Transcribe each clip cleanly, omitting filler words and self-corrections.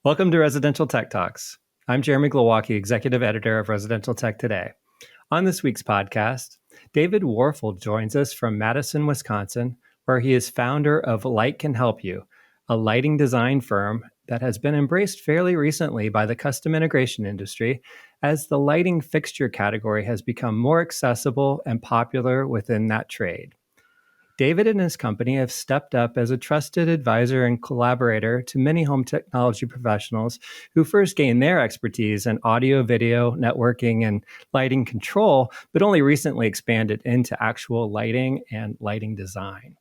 Welcome to Residential Tech Talks. I'm Jeremy Glowacki, Executive Editor of Residential Tech Today. On this week's podcast, David Warfel joins us from Madison, Wisconsin, where he is founder of Light Can Help You, a lighting design firm that has been embraced fairly recently by the custom integration industry as the lighting fixture category has become more accessible and popular within that trade. David and his company have stepped up as a trusted advisor and collaborator to many home technology professionals who first gained their expertise in audio, video, networking, and lighting control, but only recently expanded into actual lighting and lighting design.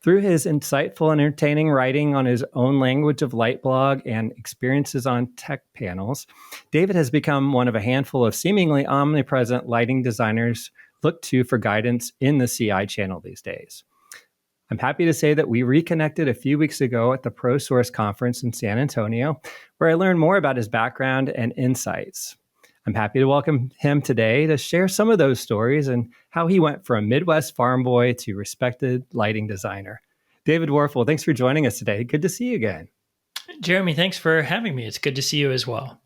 Through his insightful and entertaining writing on his own language of light blog and experiences on tech panels, David has become one of a handful of seemingly omnipresent lighting designers looked to for guidance in the CI channel these days. I'm happy to say that we reconnected a few weeks ago at the ProSource conference in San Antonio, where I learned more about his background and insights. I'm happy to welcome him today to share some of those stories and how he went from Midwest farm boy to respected lighting designer. David Warfel, thanks for joining us today. Good to see you again. Jeremy, thanks for having me. It's good to see you as well.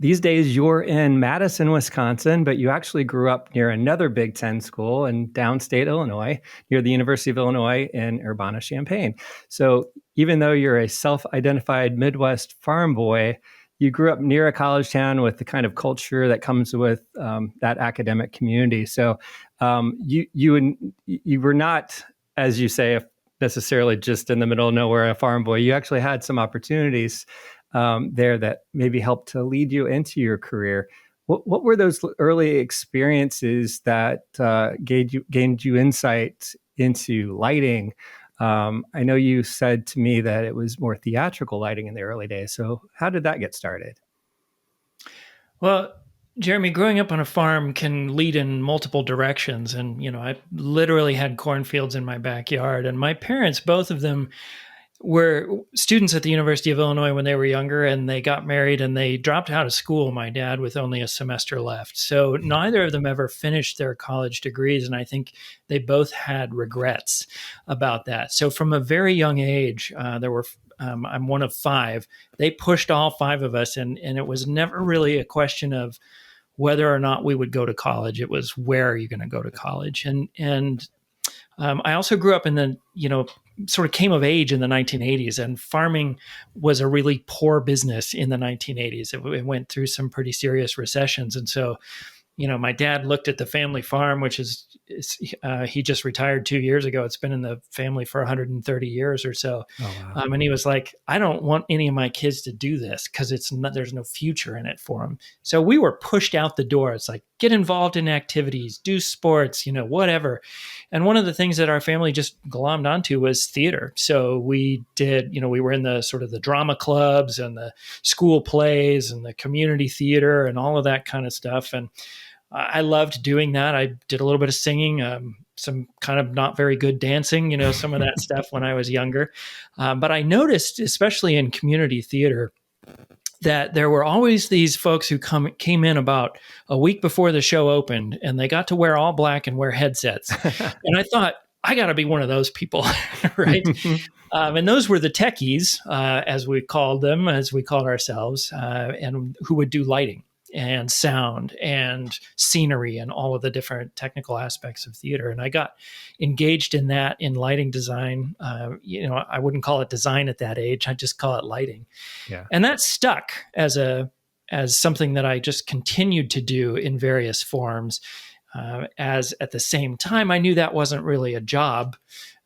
These days, you're in Madison, Wisconsin, but you actually grew up near another Big Ten school in downstate Illinois, near the University of Illinois in Urbana-Champaign. So even though you're a self-identified Midwest farm boy, you grew up near a college town with the kind of culture that comes with that academic community. So you were not, as you say, necessarily just in the middle of nowhere, a farm boy. You actually had some opportunities there that maybe helped to lead you into your career. What were those early experiences that gained you insight into lighting? I know you said to me that it was more theatrical lighting in the early days. So how did that get started? Well, Jeremy, growing up on a farm can lead in multiple directions. And, I literally had cornfields in my backyard. And my parents, both of them, were students at the University of Illinois when they were younger, and they got married and they dropped out of school, my dad, with only a semester left. So neither of them ever finished their college degrees. And I think they both had regrets about that. So from a very young age, I'm one of five. They pushed all five of us, and it was never really a question of whether or not we would go to college. It was, where are you going to go to college? And I also grew up in the, sort of came of age in the 1980s, and farming was a really poor business in the 1980s. It went through some pretty serious recessions. And so, my dad looked at the family farm, which he just retired 2 years ago. It's been in the family for 130 years or so. Oh, wow. And he was like, I don't want any of my kids to do this because there's no future in it for them. So we were pushed out the door. It's like, get involved in activities, do sports, whatever. And one of the things that our family just glommed onto was theater. So we did, we were in the sort of the drama clubs and the school plays and the community theater and all of that kind of stuff. And I loved doing that. I did a little bit of singing, some kind of not very good dancing, some of that stuff when I was younger. But I noticed, especially in community theater, that there were always these folks who came in about a week before the show opened, and they got to wear all black and wear headsets. And I thought, I got to be one of those people, right? And those were the techies, as we called them, as we called ourselves, and who would do lighting and sound and scenery and all of the different technical aspects of theater. And I got engaged in that in lighting design. I wouldn't call it design at that age. I just call it lighting. Yeah. And that stuck as something that I just continued to do in various forms. As at the same time, I knew that wasn't really a job.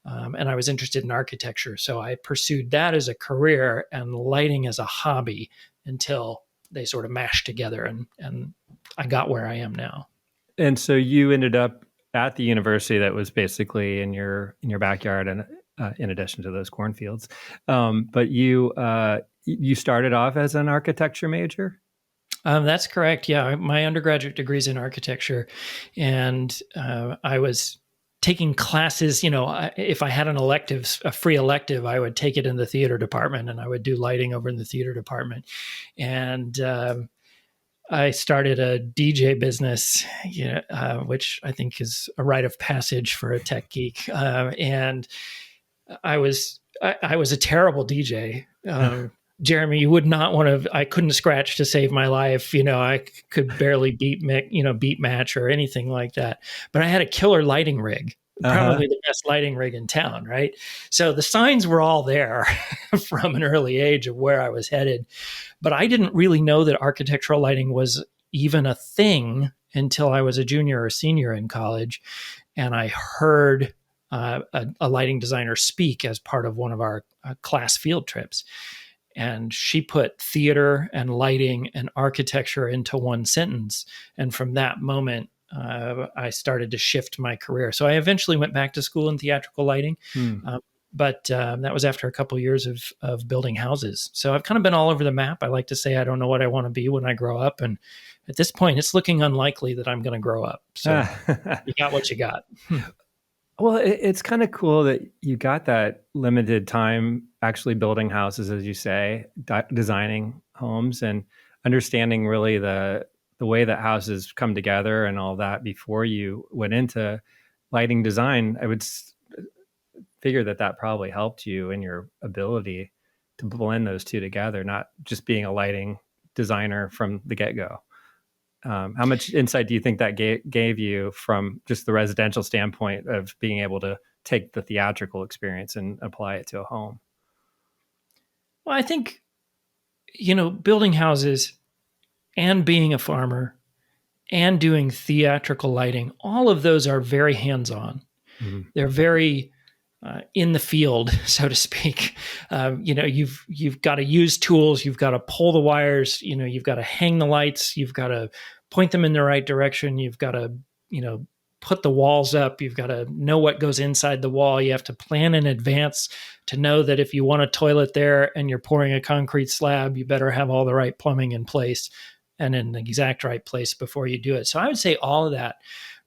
And I was interested in architecture. So I pursued that as a career and lighting as a hobby until they sort of mashed together, and I got where I am now. And so you ended up at the university that was basically in your backyard, and in addition to those cornfields. But you started off as an architecture major? That's correct. Yeah, my undergraduate degree is in architecture, and I was taking classes, if I had a free elective, I would take it in the theater department, and I would do lighting over in the theater department. And I started a DJ business, which I think is a rite of passage for a tech geek. And I was a terrible DJ. Jeremy, you would not want to. I couldn't scratch to save my life. I could barely beat match or anything like that. But I had a killer lighting rig, Uh-huh. probably the best lighting rig in town, right? So the signs were all there from an early age of where I was headed. But I didn't really know that architectural lighting was even a thing until I was a junior or senior in college. And I heard a lighting designer speak as part of one of our class field trips. And she put theater and lighting and architecture into one sentence. And from that moment, I started to shift my career. So I eventually went back to school in theatrical lighting. Hmm. But that was after a couple of years of building houses. So I've kind of been all over the map. I like to say I don't know what I want to be when I grow up. And at this point, it's looking unlikely that I'm going to grow up. So you got what you got. Well, it's kind of cool that you got that limited time actually building houses, as you say, designing homes and understanding really the way that houses come together and all that before you went into lighting design. I would figure that probably helped you in your ability to blend those two together, not just being a lighting designer from the get-go. How much insight do you think that gave you from just the residential standpoint of being able to take the theatrical experience and apply it to a home? Well, I think, building houses and being a farmer and doing theatrical lighting, all of those are very hands-on. Mm-hmm. They're very in the field, so to speak. You've got to use tools. You've got to pull the wires. You've got to hang the lights. You've got to point them in the right direction. You've got to, put the walls up. You've got to know what goes inside the wall. You have to plan in advance to know that if you want a toilet there and you're pouring a concrete slab, you better have all the right plumbing in place and in the exact right place before you do it. So I would say all of that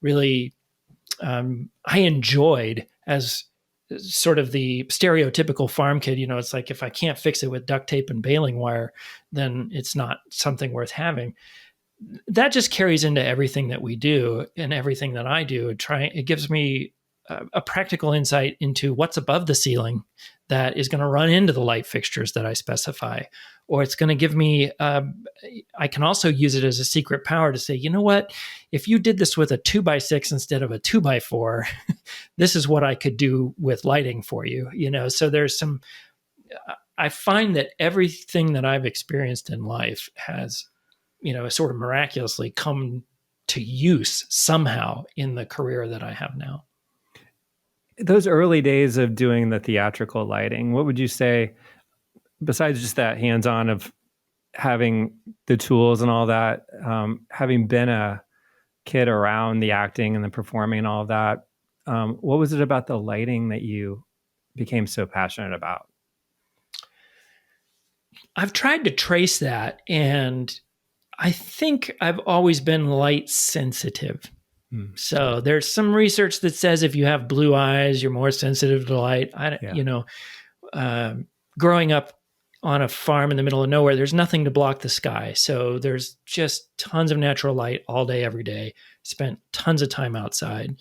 really I enjoyed as sort of the stereotypical farm kid. It's like, if I can't fix it with duct tape and baling wire, then it's not something worth having. That just carries into everything that we do and everything that I do. It gives me a practical insight into what's above the ceiling that is going to run into the light fixtures that I specify, or it's going to give me, I can also use it as a secret power to say, you know what, if you did this with a 2x6 instead of a 2x4, this is what I could do with lighting for you. So there's I find that everything that I've experienced in life has, sort of miraculously come to use somehow in the career that I have now. Those early days of doing the theatrical lighting, what would you say, besides just that hands-on of having the tools and all that, having been a kid around the acting and the performing and all of that, what was it about the lighting that you became so passionate about? I've tried to trace that, and I think I've always been light sensitive. So there's some research that says if you have blue eyes, you're more sensitive to light. Growing up on a farm in the middle of nowhere, there's nothing to block the sky. So there's just tons of natural light all day, every day. Spent tons of time outside.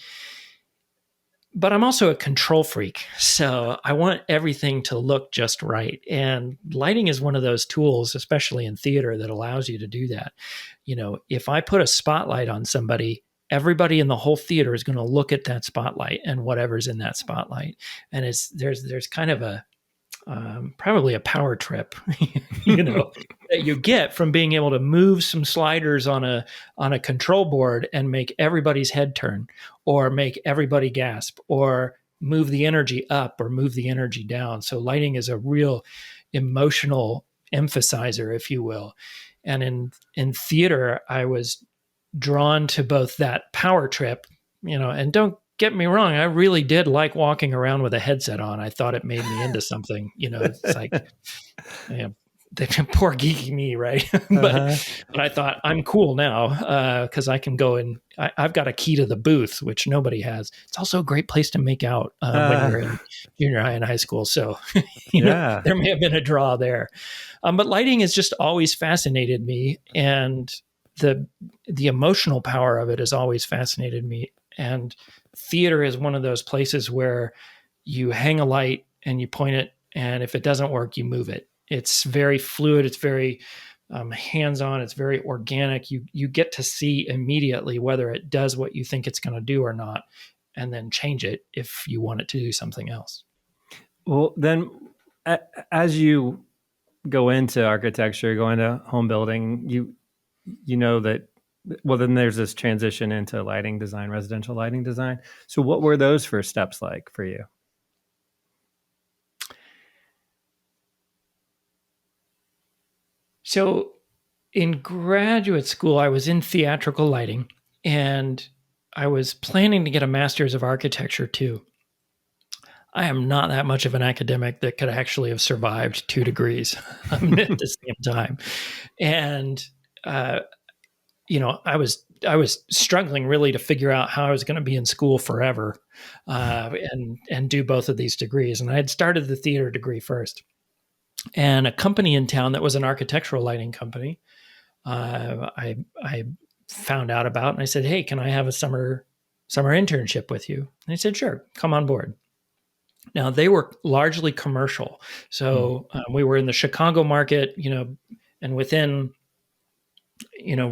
But I'm also a control freak. So I want everything to look just right. And lighting is one of those tools, especially in theater, that allows you to do that. If I put a spotlight on somebody, everybody in the whole theater is going to look at that spotlight and whatever's in that spotlight. And there's kind of a probably a power trip, that you get from being able to move some sliders on a control board and make everybody's head turn, or make everybody gasp, or move the energy up or move the energy down. So lighting is a real emotional emphasizer, if you will. And in theater, I was drawn to both that power trip, and don't get me wrong, I really did like walking around with a headset on. I thought it made me into something. It's like, poor geeky me, right? But I thought, I'm cool now because I can go in. I've got a key to the booth, which nobody has. It's also a great place to make out when you're in junior high and high school. So, there may have been a draw there. But lighting has just always fascinated me, and the emotional power of it has always fascinated me. And theater is one of those places where you hang a light and you point it, and if it doesn't work, you move it. It's very fluid. It's very hands-on. It's very organic. You get to see immediately whether it does what you think it's going to do or not, and then change it if you want it to do something else. Well, then, as you go into architecture, go into home building, you know that, well, then there's this transition into lighting design, residential lighting design. So what were those first steps like for you? So in graduate school, I was in theatrical lighting, and I was planning to get a master's of architecture too. I am not that much of an academic that could actually have survived 2 degrees at the same time. And, I was struggling really to figure out how I was going to be in school forever and do both of these degrees. And I had started the theater degree first. And a company in town that was an architectural lighting company, I found out about, and I said, "Hey, can I have a summer internship with you?" And they said, "Sure, come on board." Now they were largely commercial, so we were in the Chicago market, and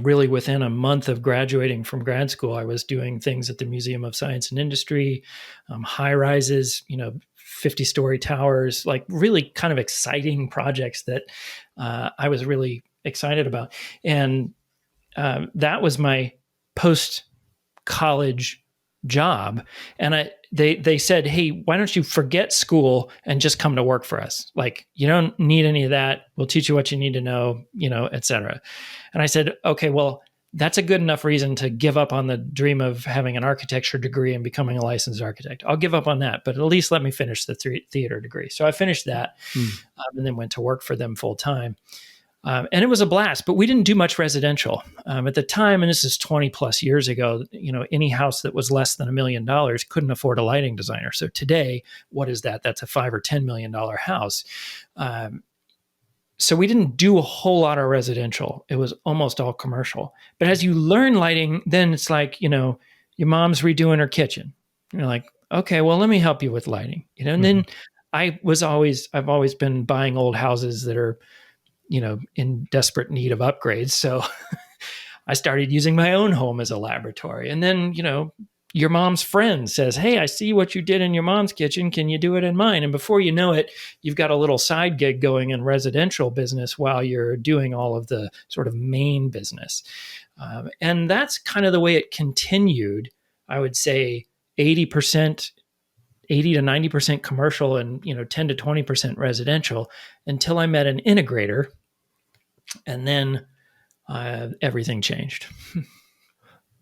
really within a month of graduating from grad school, I was doing things at the Museum of Science and Industry, high rises, 50-story towers, like really kind of exciting projects that I was really excited about. And that was my post-college job. And they said, "Hey, why don't you forget school and just come to work for us? Like, you don't need any of that. We'll teach you what you need to know, et cetera." And I said, "Okay, well, that's a good enough reason to give up on the dream of having an architecture degree and becoming a licensed architect. I'll give up on that, but at least let me finish the theater degree." So I finished that and then went to work for them full time. And it was a blast, but we didn't do much residential. At the time, and this is 20 plus years ago, any house that was less than $1 million couldn't afford a lighting designer. So today, what is that? That's a $5 or $10 million house. So we didn't do a whole lot of residential. It was almost all commercial. But as you learn lighting, then it's like, your mom's redoing her kitchen. You're like, okay, well, let me help you with lighting. And then I've always been buying old houses that are, in desperate need of upgrades. So I started using my own home as a laboratory. And then, your mom's friend says, "Hey, I see what you did in your mom's kitchen. Can you do it in mine?" And before you know it, you've got a little side gig going in residential business while you're doing all of the sort of main business. And that's kind of the way it continued. I would say 80 to 90% commercial and, 10 to 20% residential until I met an integrator. And then everything changed.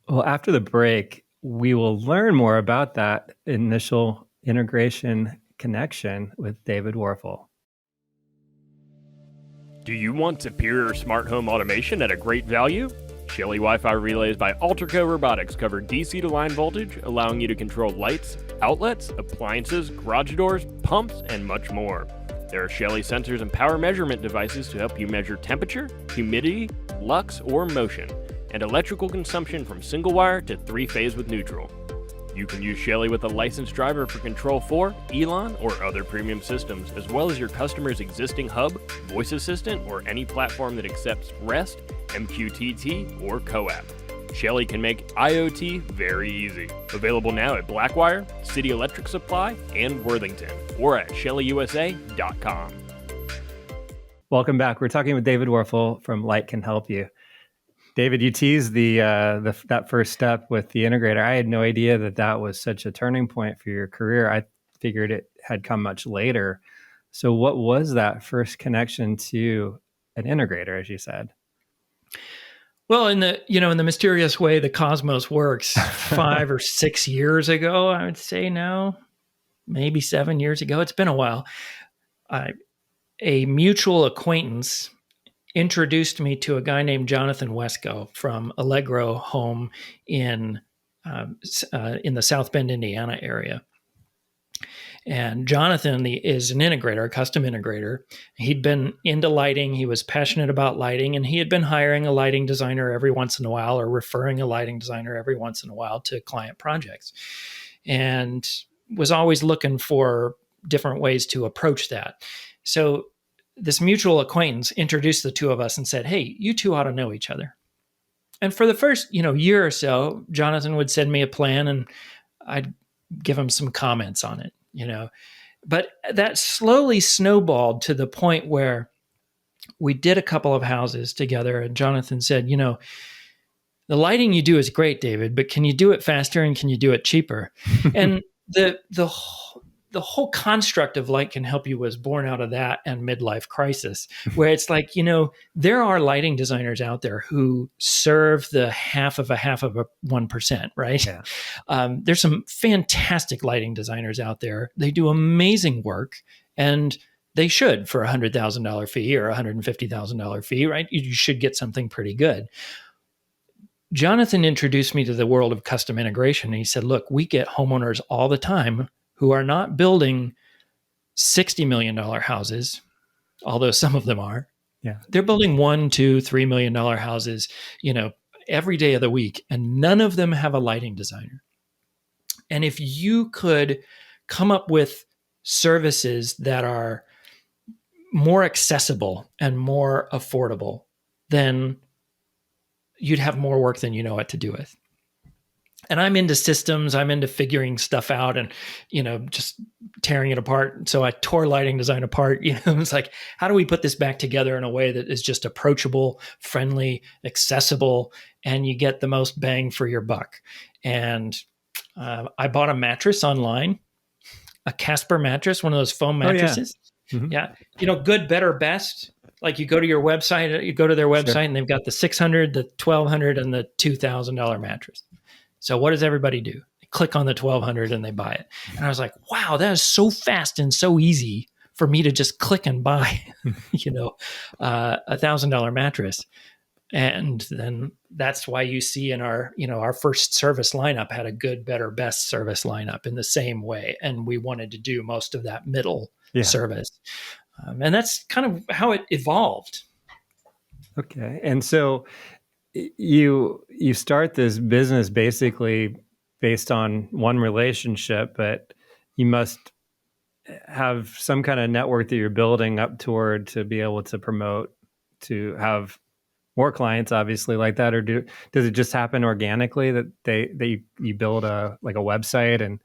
Well, after the break, we will learn more about that initial integration connection with David Warfel. Do you want superior smart home automation at a great value? Shelly WiFi Relays by Allterco Robotics cover DC to line voltage, allowing you to control lights, outlets, appliances, garage doors, pumps, and much more. There are Shelly sensors and power measurement devices to help you measure temperature, humidity, lux, or motion, and electrical consumption from single wire to 3-phase with neutral. You can use Shelly with a licensed driver for Control 4, Elon, or other premium systems, as well as your customer's existing hub, voice assistant, or any platform that accepts REST, MQTT, or CoAP. Shelly can make IoT very easy. Available now at Blackwire, City Electric Supply, and Worthington, or at shellyusa.com. Welcome back. We're talking with David Warfel from Light Can Help You. David, you teased that first step with the integrator. I had no idea that was such a turning point for your career. I figured it had come much later. So what was that first connection to an integrator, as you said? Well, in the mysterious way the cosmos works, 5 or 6 years ago, I would say now, maybe 7 years ago, it's been a while, a mutual acquaintance introduced me to a guy named Jonathan Wesco from Allegro Home in the South Bend, Indiana area. And Jonathan is an integrator, a custom integrator. He'd been into lighting. He was passionate about lighting, and he had been hiring a lighting designer every once in a while, or referring a lighting designer every once in a while to client projects, and was always looking for different ways to approach that. So this mutual acquaintance introduced the two of us and said, hey, you two ought to know each other. And for the first, year or so, Jonathan would send me a plan and I'd give him some comments on it, But that slowly snowballed to the point where we did a couple of houses together, and Jonathan said, the lighting you do is great, David, but can you do it faster and can you do it cheaper? And the whole construct of Light Can Help You was born out of that and midlife crisis, where it's like, there are lighting designers out there who serve the half of a 1%, right? Yeah. There's some fantastic lighting designers out there. They do amazing work, and they should for $100,000 fee or $150,000 fee, right? You should get something pretty good. Jonathan introduced me to the world of custom integration. And he said, look, we get homeowners all the time who are not building $60 million houses, although some of them are. Yeah. They're building $1, $2, $3 million houses, every day of the week, and none of them have a lighting designer. And if you could come up with services that are more accessible and more affordable, then you'd have more work than you know what to do with. And I'm into systems. I'm into figuring stuff out and, just tearing it apart. So I tore lighting design apart. It's like, how do we put this back together in a way that is just approachable, friendly, accessible, and you get the most bang for your buck? And I bought a mattress online, a Casper mattress, one of those foam mattresses. Oh, yeah. Mm-hmm. Yeah. Good, better, best. Like you go to your website, you go to their website, sure, and they've got the $600, the $1,200, and the $2,000 mattress. So what does everybody do? They click on the $1,200 and they buy it. And I was like, wow, that is so fast and so easy for me to just click and buy, $1,000 mattress. And then that's why you see in our first service lineup had a good, better, best service lineup in the same way. And we wanted to do most of that middle service. And that's kind of how it evolved. Okay. And so you start this business basically based on one relationship, but you must have some kind of network that you're building up toward to be able to promote, to have more clients, obviously, like that, or does it just happen organically that you build a website and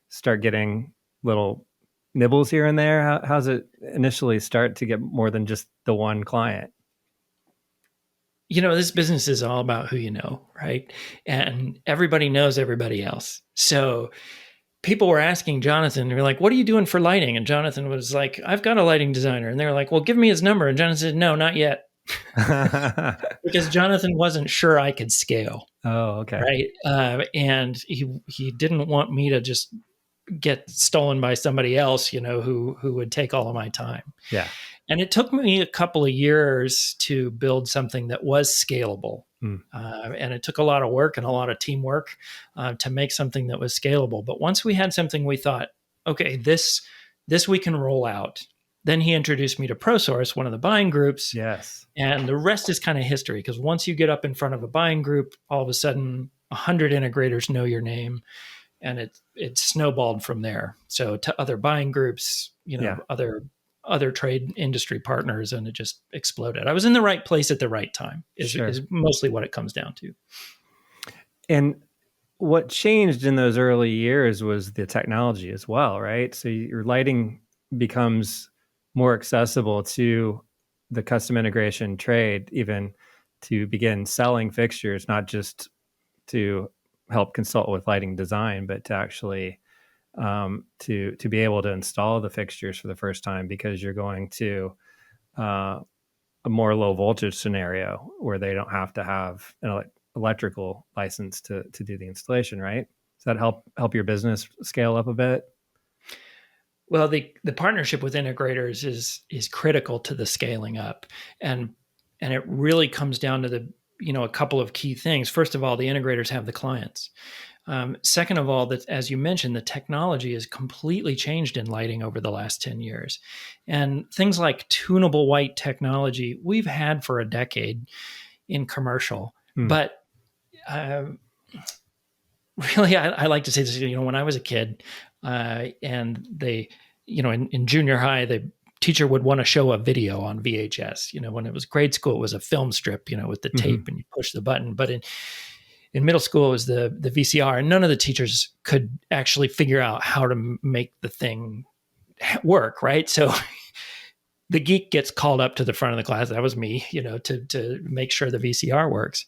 start getting little nibbles here and there? How's it initially start to get more than just the one client? This business is all about who you know, right? And everybody knows everybody else. So people were asking Jonathan, they're like, what are you doing for lighting? And Jonathan was like, I've got a lighting designer. And they were like, well, give me his number. And Jonathan said, no, not yet. Because Jonathan wasn't sure I could scale. Oh, okay. Right. And he didn't want me to just get stolen by somebody else, who would take all of my time. Yeah. And it took me a couple of years to build something that was scalable. And it took a lot of work and a lot of teamwork to make something that was scalable. But once we had something, we thought, okay, this we can roll out. Then he introduced me to ProSource, one of the buying groups. Yes. And the rest is kind of history, because once you get up in front of a buying group, all of a sudden 100 integrators know your name, and it snowballed from there. So to other buying groups, other trade industry partners, and it just exploded. I was in the right place at the right time is mostly what it comes down to. And what changed in those early years was the technology as well, right? So your lighting becomes more accessible to the custom integration trade, even to begin selling fixtures, not just to help consult with lighting design, but to actually to be able to install the fixtures for the first time, because you're going to a more low voltage scenario where they don't have to have an electrical license to do the installation, right? Does that help your business scale up a bit? Well, the partnership with integrators is critical to the scaling up, and it really comes down to a couple of key things. First of all, the integrators have the clients. Second of all, that, as you mentioned, the technology has completely changed in lighting over the last 10 years. And things like tunable white technology we've had for a decade in commercial. But really, I like to say this, when I was a kid and they, in junior high, they teacher would want to show a video on VHS. When it was grade school, it was a film strip, with the tape and you push the button. But in middle school, it was the VCR, and none of the teachers could actually figure out how to make the thing work, right? So the geek gets called up to the front of the class. That was me, to make sure the VCR works.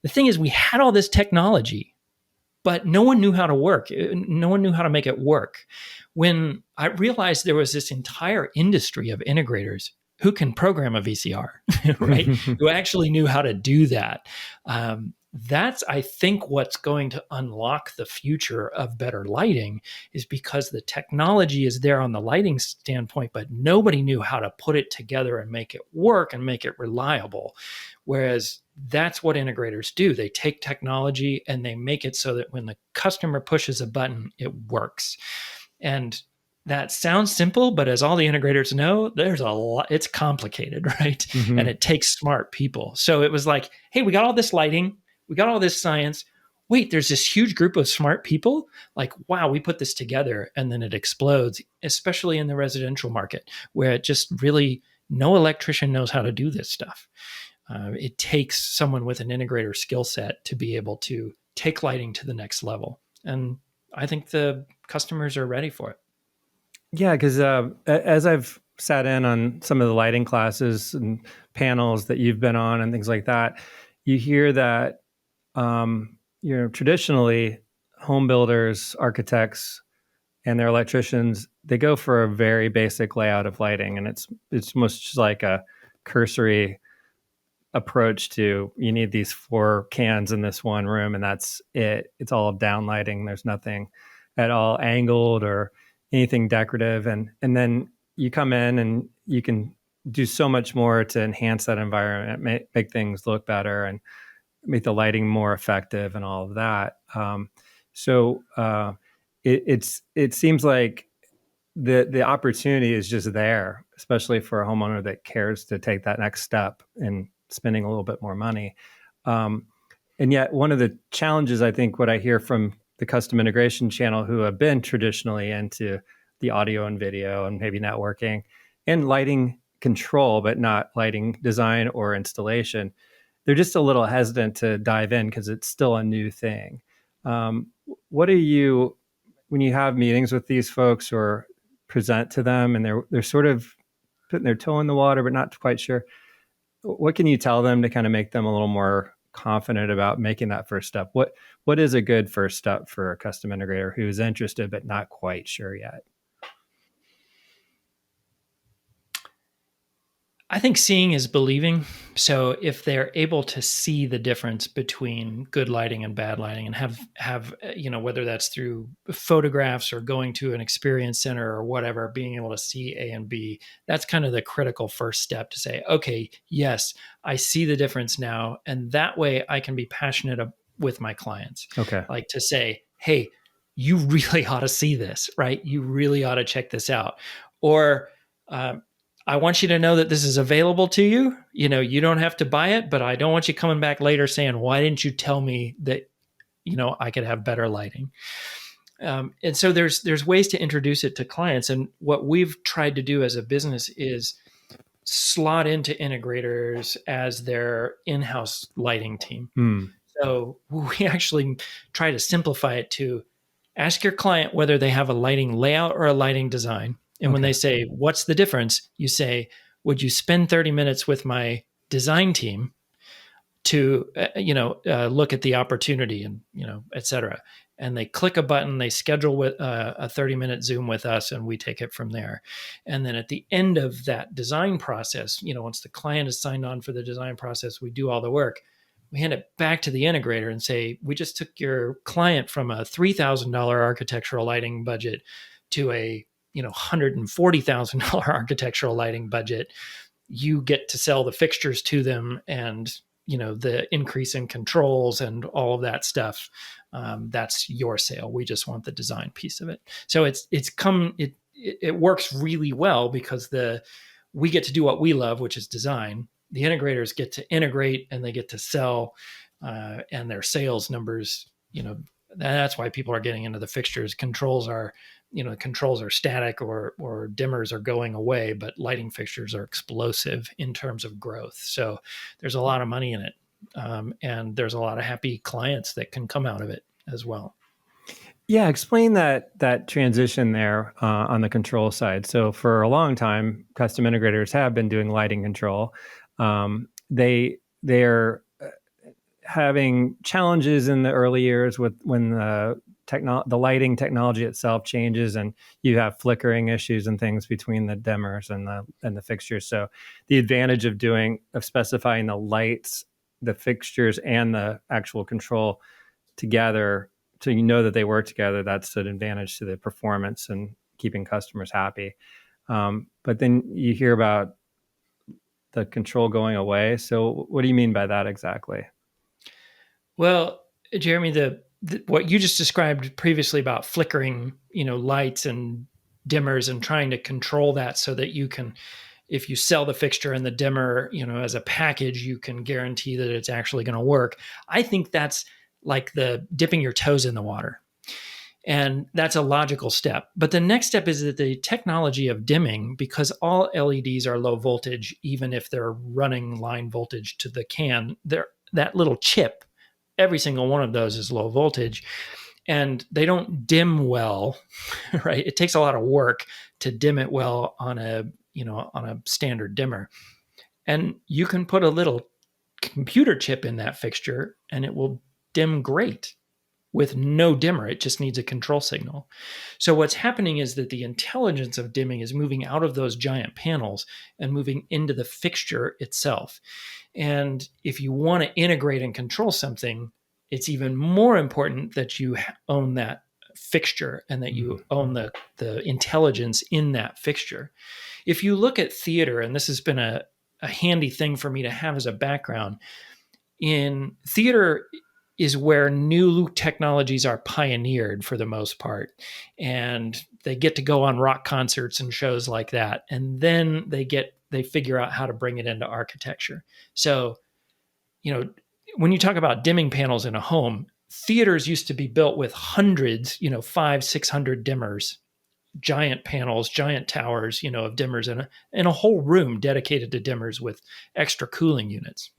The thing is, we had all this technology, but no one knew how to work. No one knew how to make it work. When I realized there was this entire industry of integrators who can program a VCR, right? Who actually knew how to do that. That's, I think, what's going to unlock the future of better lighting, is because the technology is there on the lighting standpoint, but nobody knew how to put it together and make it work and make it reliable. Whereas that's what integrators do. They take technology and they make it so that when the customer pushes a button, it works. And that sounds simple, but as all the integrators know, there's a lot, it's complicated, right? And it takes smart people. So it was like, hey, we got all this lighting, we got all this science. Wait, there's this huge group of smart people. Like, wow, we put this together, and then it explodes, especially in the residential market, where it just really, no electrician knows how to do this stuff. It takes someone with an integrator skill set to be able to take lighting to the next level. And I think the customers are ready for it. Yeah, because as I've sat in on some of the lighting classes and panels that you've been on and things like that, you hear that traditionally home builders, architects, and their electricians, they go for a very basic layout of lighting, and it's almost just like a cursory approach to, you need these 4 cans in this one room, and that's it. It's all down lighting. There's nothing at all angled or anything decorative, and then you come in and you can do so much more to enhance that environment, make things look better, and make the lighting more effective and all of that. It seems like the opportunity is just there, especially for a homeowner that cares to take that next step in spending a little bit more money. And yet one of the challenges, I think, what I hear from the custom integration channel, who have been traditionally into the audio and video and maybe networking and lighting control, but not lighting design or installation, they're just a little hesitant to dive in because it's still a new thing. What are you, when you have meetings with these folks or present to them and they're sort of putting their toe in the water but not quite sure, what can you tell them to kind of make them a little more confident about making that first step? What is a good first step for a custom integrator who's interested but not quite sure yet? I think seeing is believing. So if they're able to see the difference between good lighting and bad lighting, and have whether that's through photographs or going to an experience center or whatever, being able to see A and B, that's kind of the critical first step to say, okay, yes, I see the difference now. And that way I can be passionate with my clients. Okay. Like to say, hey, you really ought to see this, right? You really ought to check this out. Or, I want you to know that this is available to you. You don't have to buy it, but I don't want you coming back later saying, why didn't you tell me that, I could have better lighting? And so there's ways to introduce it to clients. And what we've tried to do as a business is slot into integrators as their in-house lighting team. So we actually try to simplify it to ask your client whether they have a lighting layout or a lighting design. And when they say, what's the difference? You say, would you spend 30 minutes with my design team to, look at the opportunity and, et cetera. And they click a button, they schedule with a 30-minute Zoom with us, and we take it from there. And then at the end of that design process, once the client is signed on for the design process, we do all the work. We hand it back to the integrator and say, we just took your client from a $3,000 architectural lighting budget to a $140,000 architectural lighting budget. You get to sell the fixtures to them, and the increase in controls and all of that stuff. That's your sale. We just want the design piece of it. So it works really well because we get to do what we love, which is design. The integrators get to integrate and they get to sell, and their sales numbers, that's why people are getting into the fixtures. Controls are controls are static or dimmers are going away, but lighting fixtures are explosive in terms of growth. So there's a lot of money in it. And there's a lot of happy clients that can come out of it as well. Yeah, explain that transition there on the control side. So for a long time, custom integrators have been doing lighting control. They're having challenges in the early years when the lighting technology itself changes, and you have flickering issues and things between the dimmers and the fixtures. So the advantage of specifying the lights, the fixtures, and the actual control together, so you know that they work together, that's an advantage to the performance and keeping customers happy. But then you hear about the control going away. So what do you mean by that exactly? Well, Jeremy, what you just described previously about flickering, lights and dimmers and trying to control that so that you can, if you sell the fixture and the dimmer, as a package, you can guarantee that it's actually going to work. I think that's like the dipping your toes in the water. And that's a logical step. But the next step is that the technology of dimming, because all LEDs are low voltage, even if they're running line voltage to the can, that little chip, every single one of those is low voltage, and they don't dim well, right? It takes a lot of work to dim it well on a standard dimmer. And you can put a little computer chip in that fixture and it will dim great with no dimmer. It just needs a control signal. So what's happening is that the intelligence of dimming is moving out of those giant panels and moving into the fixture itself. And if you want to integrate and control something, it's even more important that you own that fixture and that you own the intelligence in that fixture. If you look at theater, and this has been a handy thing for me to have as a background, in theater is where new technologies are pioneered for the most part. And they get to go on rock concerts and shows like that. And then they figure out how to bring it into architecture. So, when you talk about dimming panels in a home, theaters used to be built with hundreds, 500-600 dimmers, giant panels, giant towers, of dimmers, and a whole room dedicated to dimmers with extra cooling units.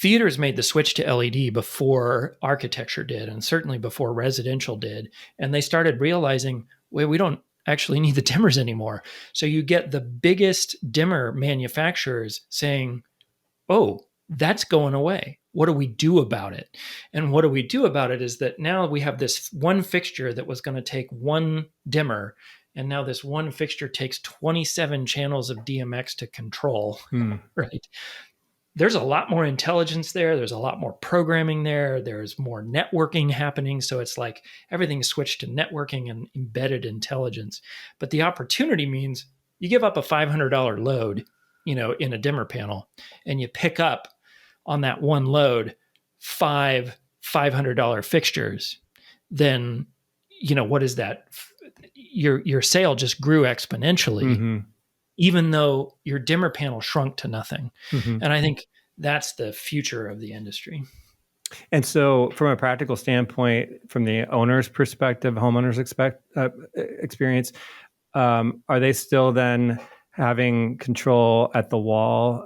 Theaters made the switch to LED before architecture did, and certainly before residential did. And they started realizing, well, we don't actually need the dimmers anymore. So you get the biggest dimmer manufacturers saying, oh, that's going away. What do we do about it? And what do we do about it is that now we have this one fixture that was going to take one dimmer, and now this one fixture takes 27 channels of DMX to control, right? There's a lot more intelligence there. There's a lot more programming there. There's more networking happening. So it's like everything's switched to networking and embedded intelligence. But the opportunity means you give up a $500 load, in a dimmer panel, and you pick up on that one load five $500 fixtures. Then, what is that? Your sale just grew exponentially. Even though your dimmer panel shrunk to nothing. And I think that's the future of the industry. And so from a practical standpoint, from the owner's perspective, homeowners experience, are they still then having control at the wall?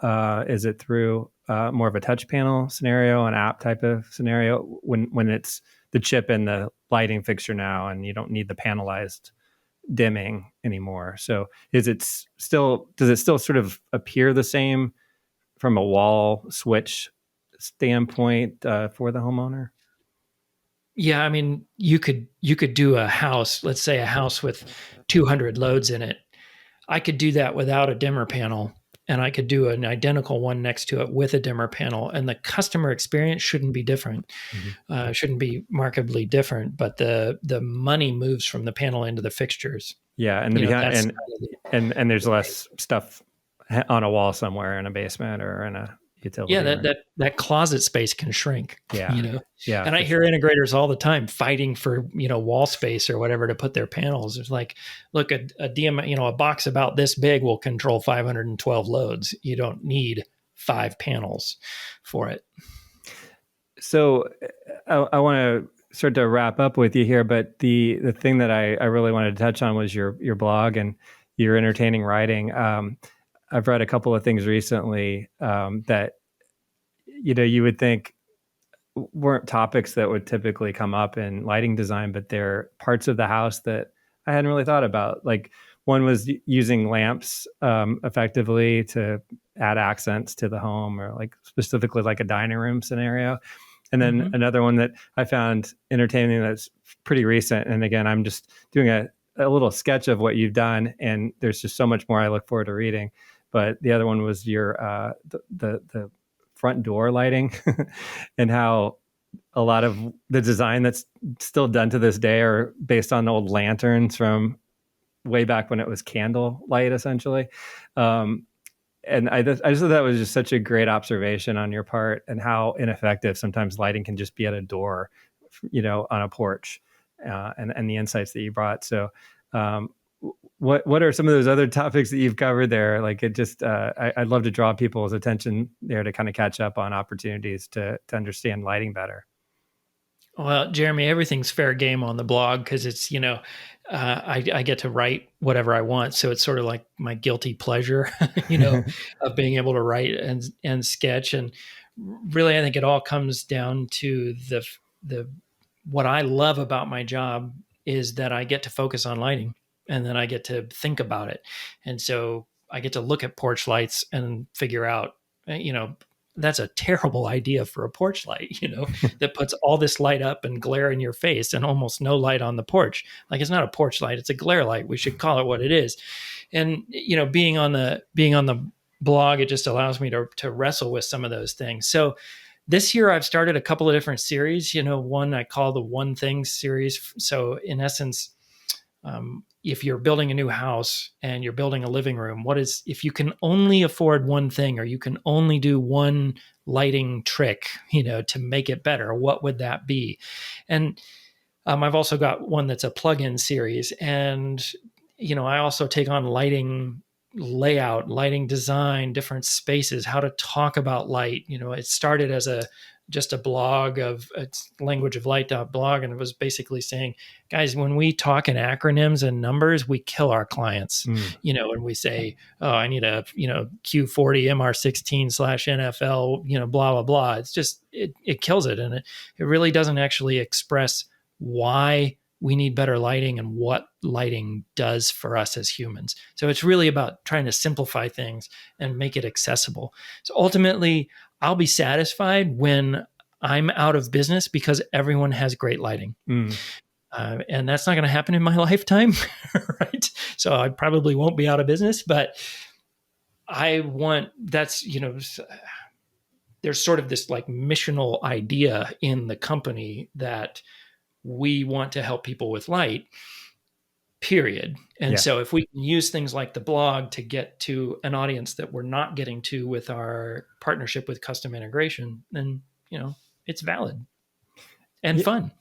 Is it through more of a touch panel scenario, an app type of scenario, when it's the chip and the lighting fixture now, and you don't need the panelized dimming anymore? So does it still sort of appear the same from a wall switch standpoint for the homeowner? Yeah, I mean, you could do a house, let's say a house with 200 loads in it. I could do that without a dimmer panel, and I could do an identical one next to it with a dimmer panel, and the customer experience shouldn't be different, shouldn't be markedly different, but the money moves from the panel into the fixtures. Yeah, and and there's less stuff on a wall somewhere in a basement or in a utility. Yeah, that closet space can shrink. Yeah, yeah. And I hear integrators all the time fighting for wall space or whatever to put their panels. It's like, look, a DM, a box about this big will control 512 loads. You don't need 5 panels for it. So I want to start to wrap up with you here, but the thing that I really wanted to touch on was your blog and your entertaining writing. I've read a couple of things recently that you would think weren't topics that would typically come up in lighting design, but they're parts of the house that I hadn't really thought about. Like one was using lamps effectively to add accents to the home, or like specifically like a dining room scenario. And then another one that I found entertaining that's pretty recent. And again, I'm just doing a little sketch of what you've done, and there's just so much more I look forward to reading. But the other one was your the front door lighting and how a lot of the design that's still done to this day are based on old lanterns from way back when it was candle light, essentially. And I just thought that was just such a great observation on your part, and how ineffective sometimes lighting can just be at a door, on a porch, and the insights that you brought. So, what are some of those other topics that you've covered there? Like it just, I'd love to draw people's attention there to kind of catch up on opportunities to understand lighting better. Well, Jeremy, everything's fair game on the blog because it's, I get to write whatever I want. So it's sort of like my guilty pleasure, of being able to write and sketch. And really, I think it all comes down to what I love about my job is that I get to focus on lighting, and then I get to think about it. And so I get to look at porch lights and figure out, that's a terrible idea for a porch light, that puts all this light up and glare in your face and almost no light on the porch. Like, it's not a porch light, it's a glare light. We should call it what it is. And, being on the blog, it just allows me to wrestle with some of those things. So this year I've started a couple of different series, one I call the One Thing series. So in essence, if you're building a new house and you're building a living room, if you can only afford one thing, or you can only do one lighting trick, to make it better, what would that be? And I've also got one that's a plug-in series. And, I also take on lighting layout, lighting design, different spaces, how to talk about light. It started as just a blog of languageoflight.blog. And it was basically saying, guys, when we talk in acronyms and numbers, we kill our clients, and we say, oh, I need a, Q40 MR16/NFL, blah, blah, blah. It's just, it kills it. And it really doesn't actually express why we need better lighting and what lighting does for us as humans. So it's really about trying to simplify things and make it accessible. So ultimately, I'll be satisfied when I'm out of business because everyone has great lighting. And that's not going to happen in my lifetime, right? So I probably won't be out of business, but there's sort of this like missional idea in the company that we want to help people with light, period. And so if we can use things like the blog to get to an audience that we're not getting to with our partnership with Custom Integration, then, it's valid and fun.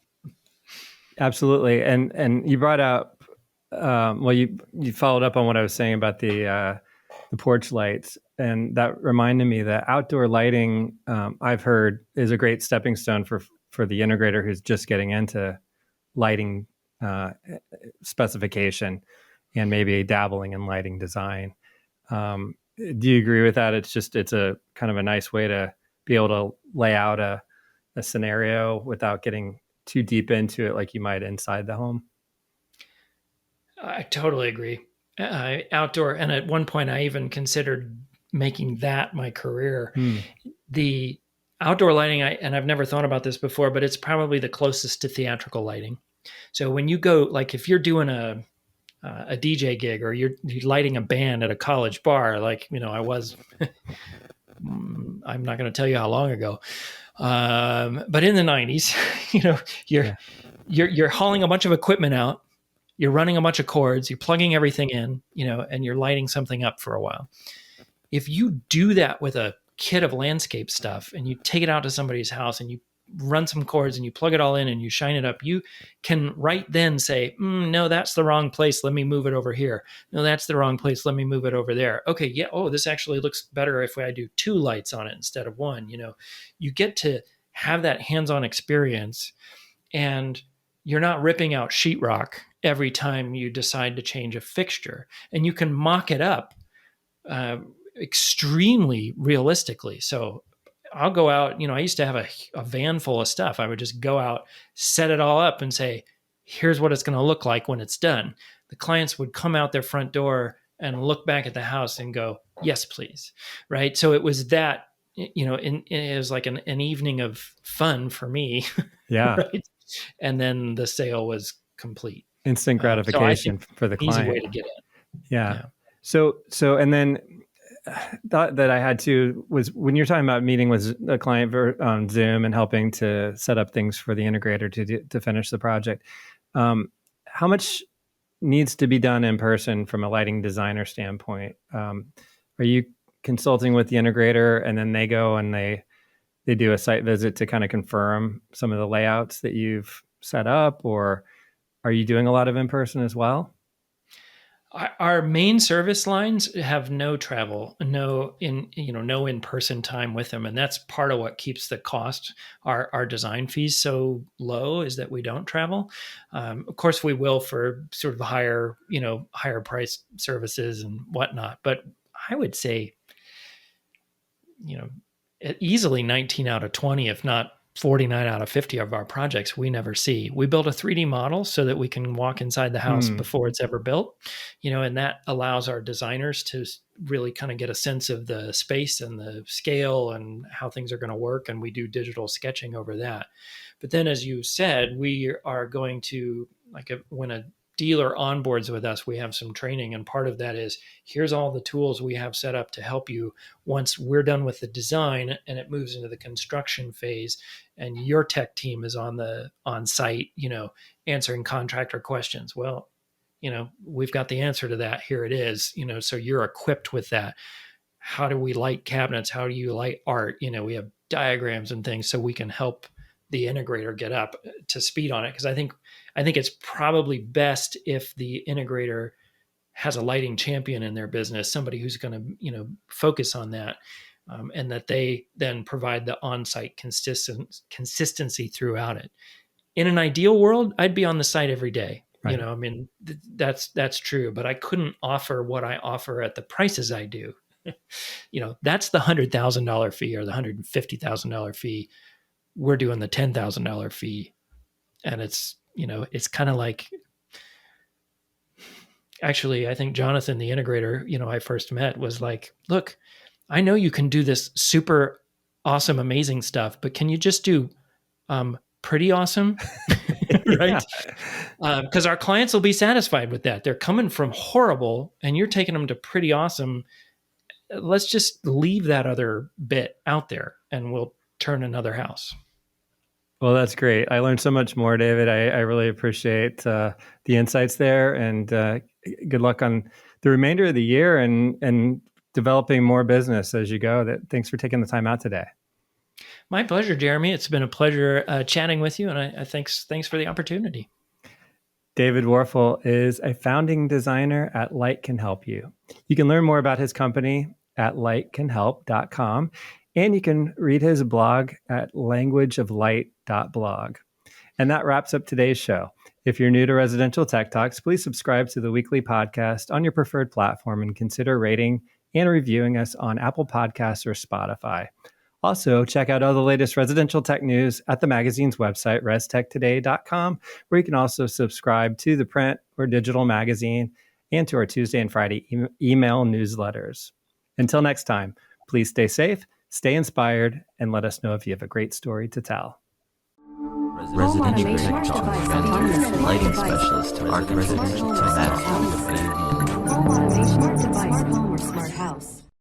Absolutely. And you brought up, you followed up on what I was saying about the porch lights. And that reminded me that outdoor lighting, I've heard, is a great stepping stone for the integrator who's just getting into lighting specification and maybe dabbling in lighting design. Do you agree with that? It's a kind of a nice way to be able to lay out a scenario without getting too deep into it like you might inside the home. I totally agree. Outdoor, and at one point I even considered making that my career. The outdoor lighting, and I've never thought about this before, but it's probably the closest to theatrical lighting. So when you go, like if you're doing a DJ gig, or you're lighting a band at a college bar, like, I was, I'm not going to tell you how long ago, but in the 90s, you're hauling a bunch of equipment out, you're running a bunch of cords, you're plugging everything in, and you're lighting something up for a while. If you do that with a kit of landscape stuff and you take it out to somebody's house and you run some cords and you plug it all in and you shine it up, you can right then say, no, that's the wrong place. Let me move it over here. No, that's the wrong place. Let me move it over there. Okay. Yeah. Oh, this actually looks better if I do 2 lights on it instead of 1. You get to have that hands-on experience. and you're not ripping out sheetrock every time you decide to change a fixture, and you can mock it up extremely realistically. So I'll go out, I used to have a van full of stuff. I would just go out, set it all up and say, here's what it's going to look like when it's done. The clients would come out their front door and look back at the house and go, yes, please. Right. So it was that, it was like an evening of fun for me. Yeah. Right? And then the sale was complete. Instant gratification for the client. Easy way to get in. Yeah. So, and then thought that I had to was when you're talking about meeting with a client on Zoom and helping to set up things for the integrator to finish the project. How much needs to be done in person from a lighting designer standpoint? Are you consulting with the integrator and then they go and they do a site visit to kind of confirm some of the layouts that you've set up, or are you doing a lot of in-person as well? Our main service lines have no travel, no in-person time with them. And that's part of what keeps the cost, our design fees so low, is that we don't travel. Of course we will for sort of higher price services and whatnot. But I would say, easily 19 out of 20, if not 49 out of 50 of our projects we never see. We build a 3D model so that we can walk inside the house before it's ever built, and that allows our designers to really kind of get a sense of the space and the scale and how things are going to work. And we do digital sketching over that. But then, as you said, we are going to, when a dealer onboards with us, we have some training. And part of that is, here's all the tools we have set up to help you once we're done with the design and it moves into the construction phase and your tech team is on site, answering contractor questions. Well, we've got the answer to that. Here it is, so you're equipped with that. How do we light cabinets? How do you light art? We have diagrams and things so we can help the integrator get up to speed on it. Because I think it's probably best if the integrator has a lighting champion in their business, somebody who's going to, focus on that, and that they then provide the on-site consistency throughout it. In an ideal world, I'd be on the site every day. Right. That's true, but I couldn't offer what I offer at the prices I do. That's the $100,000 fee or the $150,000 fee. We're doing the $10,000 fee. And it's kind of like, actually, I think Jonathan, the integrator, I first met, was like, look, I know you can do this super awesome, amazing stuff, but can you just do pretty awesome? Right? Because our clients will be satisfied with that. They're coming from horrible and you're taking them to pretty awesome. Let's just leave that other bit out there and we'll turn another house. Well, that's great. I learned so much more, David. I really appreciate the insights there, and good luck on the remainder of the year and developing more business as you go. Thanks for taking the time out today. My pleasure, Jeremy. It's been a pleasure chatting with you, and I thanks for the opportunity. David Warfel is a founding designer at Light Can Help You. You can learn more about his company at lightcanhelp.com. And you can read his blog at languageoflight.blog. And that wraps up today's show. If you're new to Residential Tech Talks, please subscribe to the weekly podcast on your preferred platform and consider rating and reviewing us on Apple Podcasts or Spotify. Also, check out all the latest residential tech news at the magazine's website, restechtoday.com, where you can also subscribe to the print or digital magazine and to our Tuesday and Friday email newsletters. Until next time, please stay safe, stay inspired, and let us know if you have a great story to tell. Residential Tech Talk, lighting specialist to Arc Residential Tech. Home automation device, smart home or smart house.